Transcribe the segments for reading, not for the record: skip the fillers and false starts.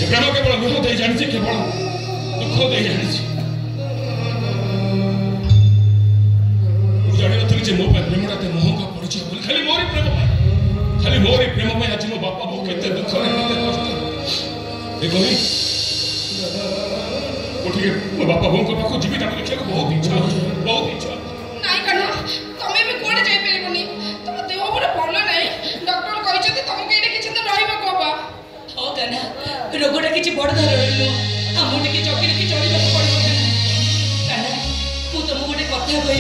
प्रेम केवल लुह दे जानी केवल दुख दे जानी जानी नी मो प्रेमटा ते महंगा पड़ी खाली मोरी प्रेम खाली मोरी प्रेम आज मो बापा बो केते दुख मो बापा बो पाख जीवी देखा बहुत इच्छा बहुत इच्छा नाई कनो तमे भी कोडे जाई परिबनी तुम देह बड़ भलो नाही डॉक्टर कहिसते तुमके एटे किछ तो रहइबा कोबा हो कना रोगटा किछ बड़ धरलो हमु टिके चौकी रखी चढ़िबा पड़िबो कना मु तुम गोटे कथा कहबी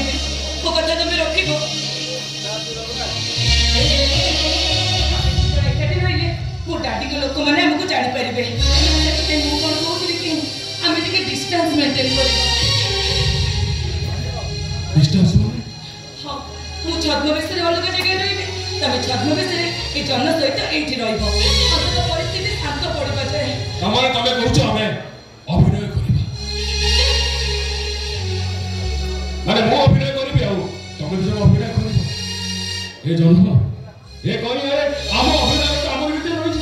मो कथा तुम रखिबो मो डाडी को लोक माने हमको जानि परिबे ते मु कोन कहउतली कि आमे टिके डिस्टेंस मेंटेन करबो डिस्टेंस हां मु छद्मवेश रे अलग जगह रहिबे तमे छद्मवेश रे ए जन सहित एठी रहिबो हम तो परिस्थिति शांत पड़िबा जाय हमरे तमे कहउछ हमें अभिनय करिबा माने मो अभिनय करबी आ तमे जे अभिनय करिबो ए जन्म ए कहि अरे हम अभिनय तो हमर भीतर रहि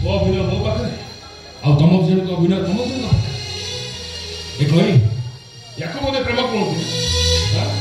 वो अभिनय मो पाखरे आ तम जे अभिनय तम जे ए कहि याको मते प्रेम कोन